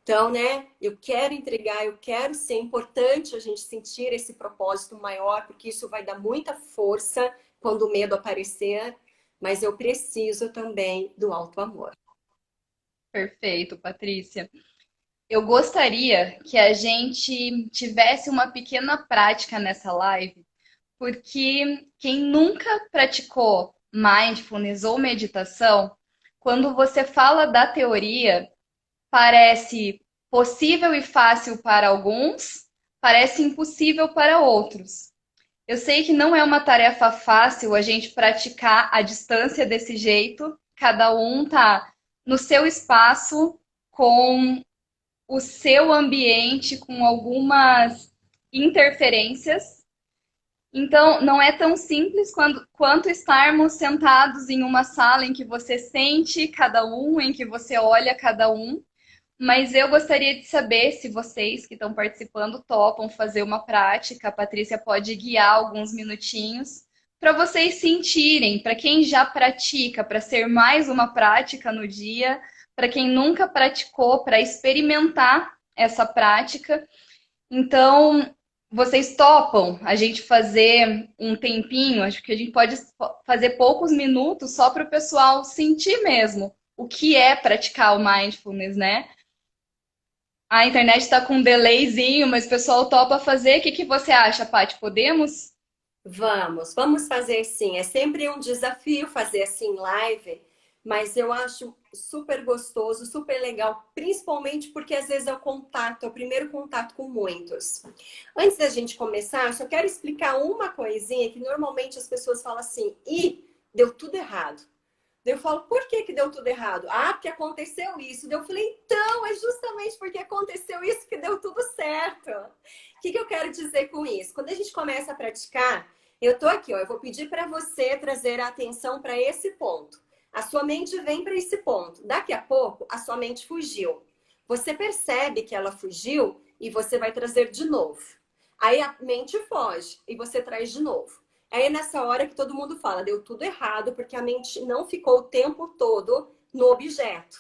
Então, né, eu quero entregar, eu quero ser importante a gente sentir esse propósito maior, porque isso vai dar muita força quando o medo aparecer, mas eu preciso também do alto amor. Perfeito, Patrícia. Eu gostaria que a gente tivesse uma pequena prática nessa live, porque quem nunca praticou mindfulness ou meditação, quando você fala da teoria, parece possível e fácil para alguns, parece impossível para outros. Eu sei que não é uma tarefa fácil a gente praticar à distância desse jeito, cada um tá no seu espaço, com o seu ambiente com algumas interferências. Então, não é tão simples quanto estarmos sentados em uma sala em que você sente cada um, em que você olha cada um. Mas eu gostaria de saber se vocês que estão participando topam fazer uma prática. A Patrícia pode guiar alguns minutinhos para vocês sentirem, para quem já pratica, para ser mais uma prática no dia, para quem nunca praticou, para experimentar essa prática. Então, vocês topam a gente fazer um tempinho? Acho que a gente pode fazer poucos minutos só para o pessoal sentir mesmo o que é praticar o mindfulness, né? A internet está com um delayzinho, mas o pessoal topa fazer. O que que você acha, Paty? Podemos? Vamos fazer sim. É sempre um desafio fazer assim live, mas eu acho super gostoso, super legal, principalmente porque às vezes é o contato, é o primeiro contato com muitos. Antes da gente começar, eu só quero explicar uma coisinha que normalmente as pessoas falam assim: "Ih, deu tudo errado". Daí eu falo: "Por que que deu tudo errado?". "Ah, porque aconteceu isso". Daí eu falei: "Então, é justamente porque aconteceu isso que deu tudo certo". O que que eu quero dizer com isso? Quando a gente começa a praticar, eu tô aqui, ó, eu vou pedir para você trazer a atenção para esse ponto. A sua mente vem para esse ponto. Daqui a pouco, a sua mente fugiu. Você percebe que ela fugiu e você vai trazer de novo. Aí a mente foge e você traz de novo. Aí é nessa hora que todo mundo fala, deu tudo errado, porque a mente não ficou o tempo todo no objeto.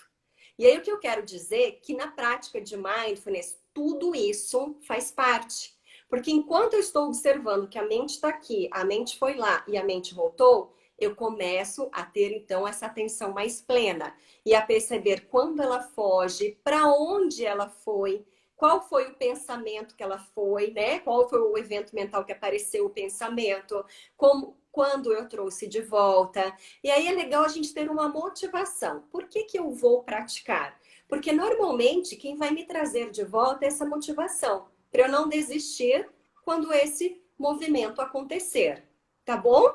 E aí o que eu quero dizer é que na prática de mindfulness, tudo isso faz parte. Porque enquanto eu estou observando que a mente está aqui, a mente foi lá e a mente voltou, eu começo a ter então essa atenção mais plena e a perceber quando ela foge, para onde ela foi, qual foi o pensamento que ela foi, né? Qual foi o evento mental que apareceu o pensamento, como, quando eu trouxe de volta. E aí é legal a gente ter uma motivação. Por que que eu vou praticar? Porque normalmente quem vai me trazer de volta é essa motivação, para eu não desistir quando esse movimento acontecer. Tá bom?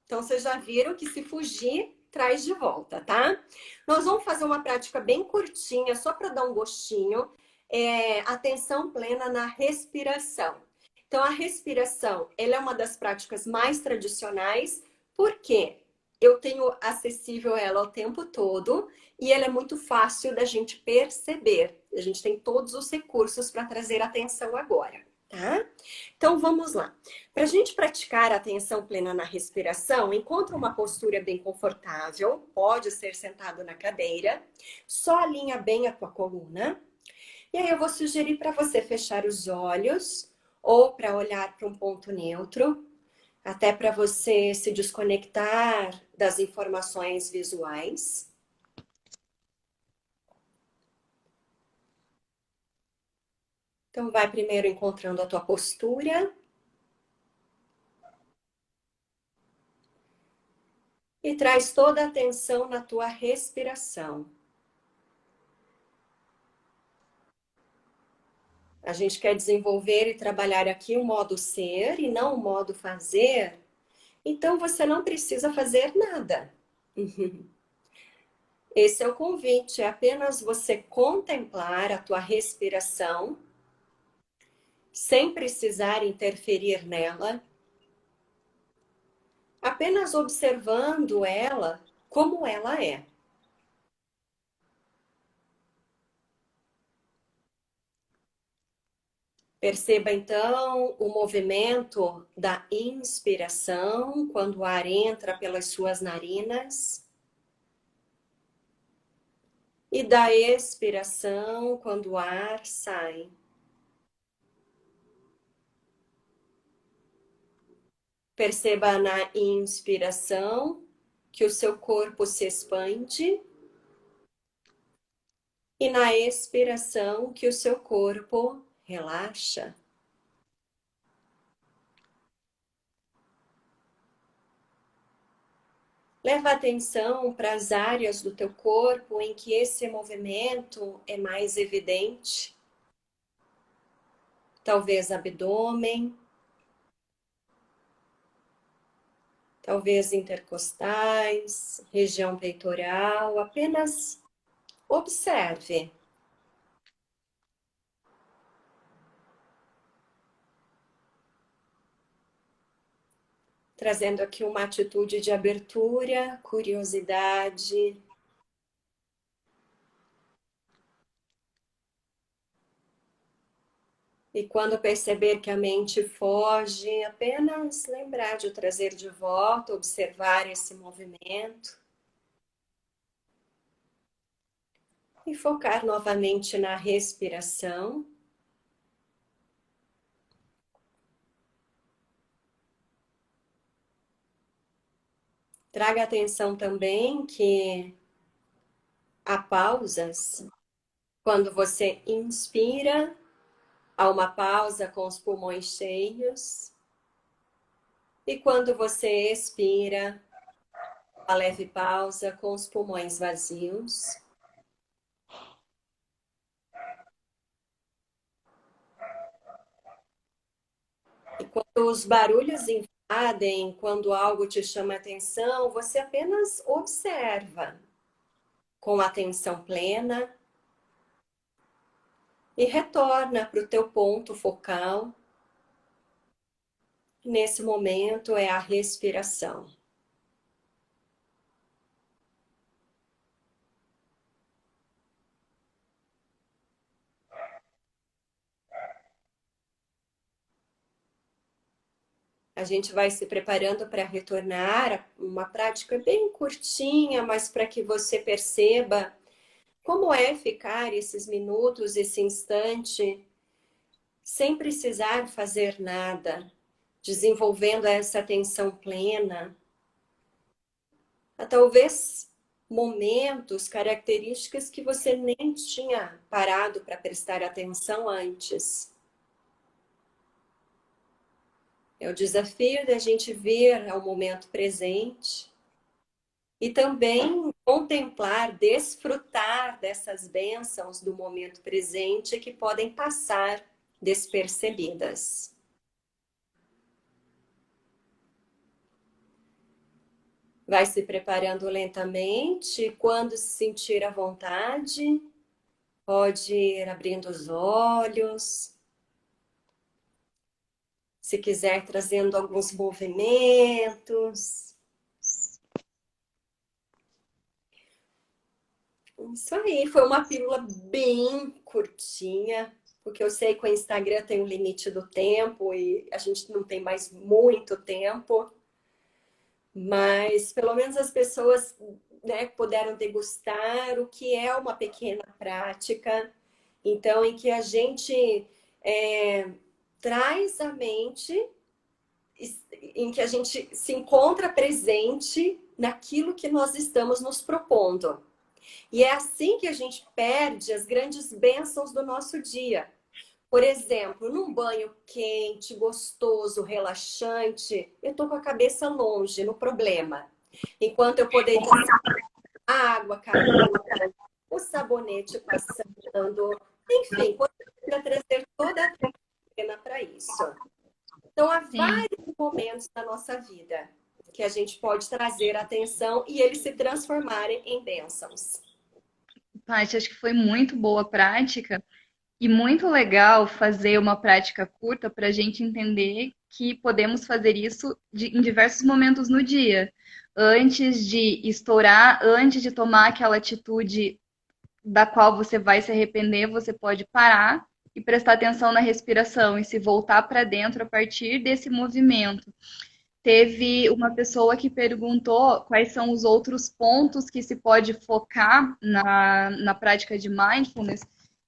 Então vocês já viram que se fugir, traz de volta, tá? Nós vamos fazer uma prática bem curtinha, só para dar um gostinho. Atenção plena na respiração. Então, a respiração, ela é uma das práticas mais tradicionais, porque eu tenho acessível ela o tempo todo e ela é muito fácil da gente perceber. A gente tem todos os recursos para trazer atenção agora, tá? Então, vamos lá. Para a gente praticar a atenção plena na respiração, encontra uma postura bem confortável, pode ser sentado na cadeira, só alinha bem a tua coluna. E aí eu vou sugerir para você fechar os olhos ou para olhar para um ponto neutro, até para você se desconectar das informações visuais. Então vai primeiro encontrando a tua postura e traz toda a atenção na tua respiração. A gente quer desenvolver e trabalhar aqui o modo ser e não o modo fazer. Então você não precisa fazer nada. Esse é o convite, é apenas você contemplar a tua respiração, sem precisar interferir nela, apenas observando ela como ela é. Perceba então o movimento da inspiração, quando o ar entra pelas suas narinas, e da expiração, quando o ar sai. Perceba na inspiração que o seu corpo se expande e na expiração que o seu corpo relaxa. Leva atenção para as áreas do teu corpo em que esse movimento é mais evidente. Talvez abdômen, talvez intercostais, região peitoral. Apenas observe. Trazendo aqui uma atitude de abertura, curiosidade. E quando perceber que a mente foge, apenas lembrar de o trazer de volta, observar esse movimento e focar novamente na respiração. Traga atenção também que há pausas. Quando você inspira, há uma pausa com os pulmões cheios. E quando você expira, uma leve pausa com os pulmões vazios. E quando os barulhos invadem, quando algo te chama a atenção, você apenas observa com atenção plena e retorna para o teu ponto focal. Nesse momento é a respiração. A gente vai se preparando para retornar, uma prática bem curtinha, mas para que você perceba como é ficar esses minutos, esse instante, sem precisar fazer nada, desenvolvendo essa atenção plena, a talvez momentos, características que você nem tinha parado para prestar atenção antes. É o desafio da gente vir ao momento presente e também contemplar, desfrutar dessas bênçãos do momento presente que podem passar despercebidas. Vai se preparando lentamente, quando se sentir à vontade, pode ir abrindo os olhos. Se quiser, trazendo alguns movimentos. Isso aí, foi uma pílula bem curtinha, porque eu sei que o Instagram tem um limite do tempo e a gente não tem mais muito tempo, mas pelo menos as pessoas, né, puderam degustar o que é uma pequena prática, então, em que a gente traz a mente, em que a gente se encontra presente naquilo que nós estamos nos propondo. E é assim que a gente perde as grandes bênçãos do nosso dia. Por exemplo, num banho quente, gostoso, relaxante, eu tô com a cabeça longe no problema. Enquanto eu poderia água caindo, o sabonete passando, enfim, poderia trazer toda a pena para isso. Então, há Sim. vários momentos na nossa vida que a gente pode trazer atenção e eles se transformarem em bênçãos. Paty, acho que foi muito boa a prática e muito legal fazer uma prática curta para a gente entender que podemos fazer isso em diversos momentos no dia. Antes de estourar, antes de tomar aquela atitude da qual você vai se arrepender, você pode parar e prestar atenção na respiração e se voltar para dentro a partir desse movimento. Teve uma pessoa que perguntou quais são os outros pontos que se pode focar na prática de mindfulness.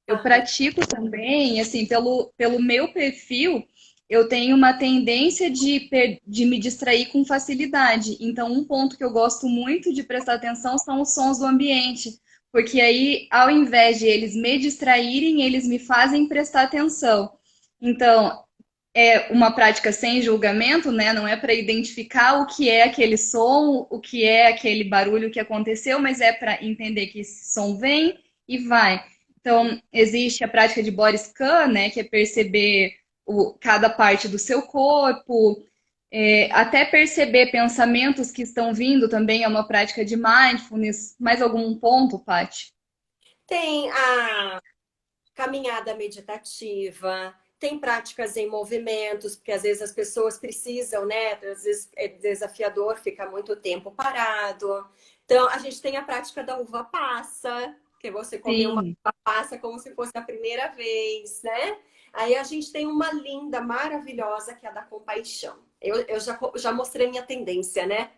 Eu Aham. pratico também, assim, pelo meu perfil, eu tenho uma tendência de me distrair com facilidade. Então, um ponto que eu gosto muito de prestar atenção são os sons do ambiente. Porque aí, ao invés de eles me distraírem, eles me fazem prestar atenção. Então, é uma prática sem julgamento, né? Não é para identificar o que é aquele som, o que é aquele barulho que aconteceu, mas é para entender que esse som vem e vai. Então, existe a prática de body scan, né? Que é perceber cada parte do seu corpo, até perceber pensamentos que estão vindo também é uma prática de mindfulness. Mais algum ponto, Paty? Tem a caminhada meditativa, tem práticas em movimentos, porque às vezes as pessoas precisam, né? Às vezes é desafiador ficar muito tempo parado. Então, a gente tem a prática da uva passa, que você comer uma Sim. uva passa como se fosse a primeira vez, né? Aí a gente tem uma linda, maravilhosa, que é a da compaixão. Eu já mostrei minha tendência, né?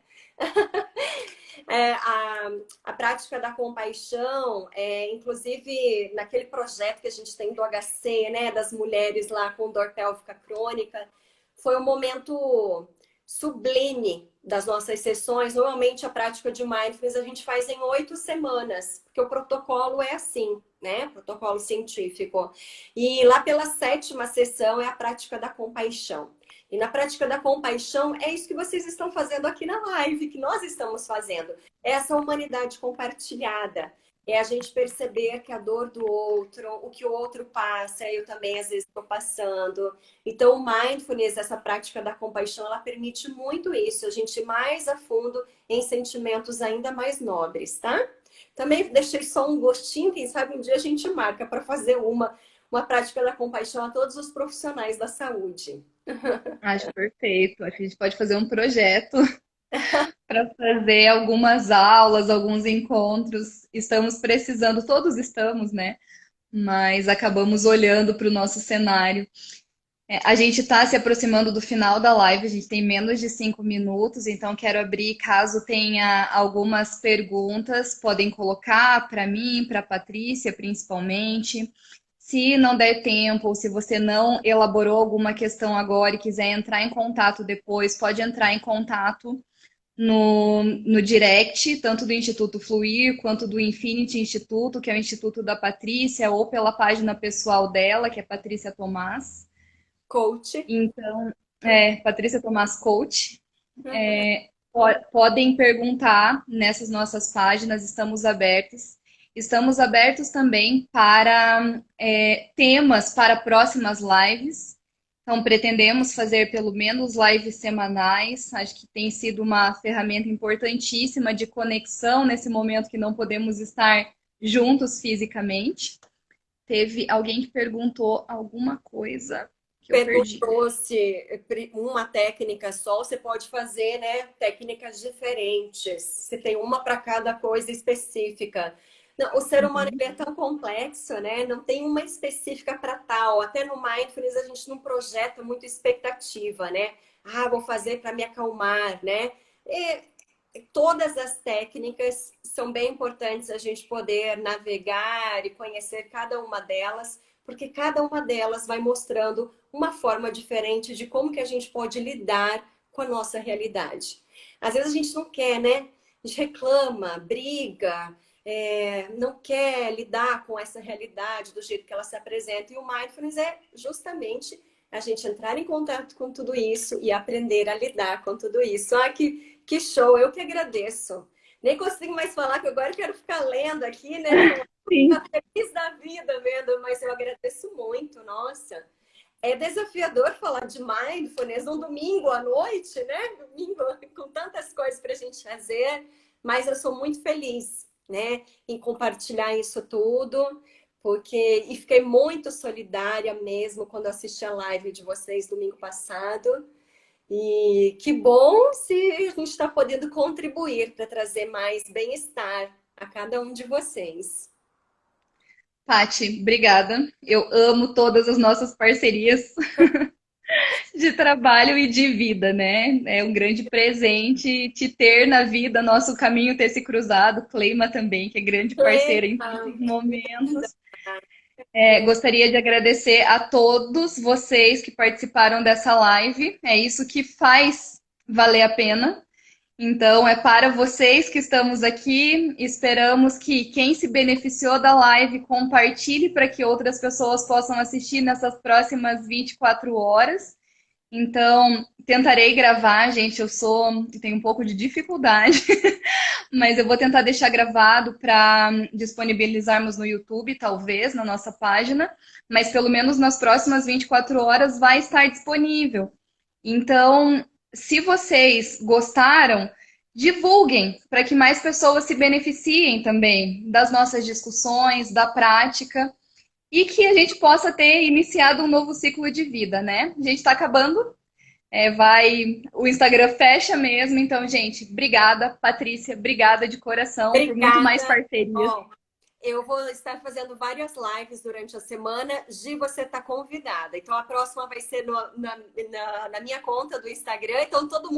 A prática da compaixão, inclusive naquele projeto que a gente tem do HC, né, das mulheres lá com dor pélvica crônica, foi um momento sublime das nossas sessões. Normalmente a prática de mindfulness a gente faz em 8 semanas, porque o protocolo é assim, né? Protocolo científico. E lá pela 7ª sessão é a prática da compaixão. E na prática da compaixão é isso que vocês estão fazendo aqui na live, que nós estamos fazendo. É essa humanidade compartilhada. É a gente perceber que a dor do outro, o que o outro passa, eu também às vezes estou passando. Então, o mindfulness, essa prática da compaixão, ela permite muito isso, a gente ir mais a fundo em sentimentos ainda mais nobres, tá? Também deixei só um gostinho, quem sabe um dia a gente marca para fazer uma prática da compaixão a todos os profissionais da saúde. Acho perfeito. Acho que a gente pode fazer um projeto para fazer algumas aulas, alguns encontros. Estamos precisando, todos estamos, né? Mas acabamos olhando para o nosso cenário. A gente está se aproximando do final da live, a gente tem menos de 5 minutos, então quero abrir, caso tenha algumas perguntas, podem colocar para mim, para a Patrícia, principalmente. Se não der tempo, ou se você não elaborou alguma questão agora e quiser entrar em contato depois, pode entrar em contato no direct, tanto do Instituto Fluir quanto do Infinity Instituto, que é o Instituto da Patrícia, ou pela página pessoal dela, que é Patrícia Tomás. Coach. Então, Patrícia Tomás Coach. Podem perguntar nessas nossas páginas, estamos abertos. Estamos abertos também para temas para próximas lives. Então, pretendemos fazer pelo menos lives semanais. Acho que tem sido uma ferramenta importantíssima de conexão nesse momento que não podemos estar juntos fisicamente. Teve alguém que perguntou alguma coisa que eu perdi. Perguntou se uma técnica só, você pode fazer, né, técnicas diferentes. Você tem uma para cada coisa específica. Não, o ser humano é tão complexo, né? Não tem uma específica para tal. Até no mindfulness a gente não projeta muito expectativa, né? Ah, vou fazer para me acalmar, né? Todas as técnicas são bem importantes a gente poder navegar e conhecer cada uma delas, porque cada uma delas vai mostrando uma forma diferente de como que a gente pode lidar com a nossa realidade. Às vezes a gente não quer, né? A gente reclama, briga, não quer lidar com essa realidade do jeito que ela se apresenta. E o mindfulness é justamente a gente entrar em contato com tudo isso e aprender a lidar com tudo isso. Ah, que show! Eu que agradeço. Nem consigo mais falar, que agora eu quero ficar lendo aqui, né? Sim. Feliz da vida vendo, mas eu agradeço muito, nossa. É desafiador falar de mindfulness num domingo à noite, né? Domingo com tantas coisas para a gente fazer, mas eu sou muito feliz, né, em compartilhar isso tudo, porque e fiquei muito solidária mesmo quando assisti a live de vocês domingo passado. E que bom se a gente está podendo contribuir para trazer mais bem-estar a cada um de vocês. Pati, obrigada. Eu amo todas as nossas parcerias de trabalho e de vida, né? É um grande presente te ter na vida, nosso caminho ter se cruzado. Cleima também, que é grande parceira em tantos momentos. Gostaria de agradecer a todos vocês que participaram dessa live. É isso que faz valer a pena. Então, é para vocês que estamos aqui. Esperamos que quem se beneficiou da live compartilhe para que outras pessoas possam assistir nessas próximas 24 horas. Então, tentarei gravar, gente. Eu tenho um pouco de dificuldade, mas eu vou tentar deixar gravado para disponibilizarmos no YouTube, talvez, na nossa página. Mas pelo menos nas próximas 24 horas vai estar disponível. Então, se vocês gostaram, divulguem para que mais pessoas se beneficiem também das nossas discussões, da prática, e que a gente possa ter iniciado um novo ciclo de vida, né? A gente está acabando, o Instagram fecha mesmo, então, gente, obrigada, Patrícia, obrigada de coração por muito mais Obrigada. parceria. Ó, Eu vou estar fazendo várias lives durante a semana. Gi, você está convidada. Então, a próxima vai ser na minha conta do Instagram. Então, todo mundo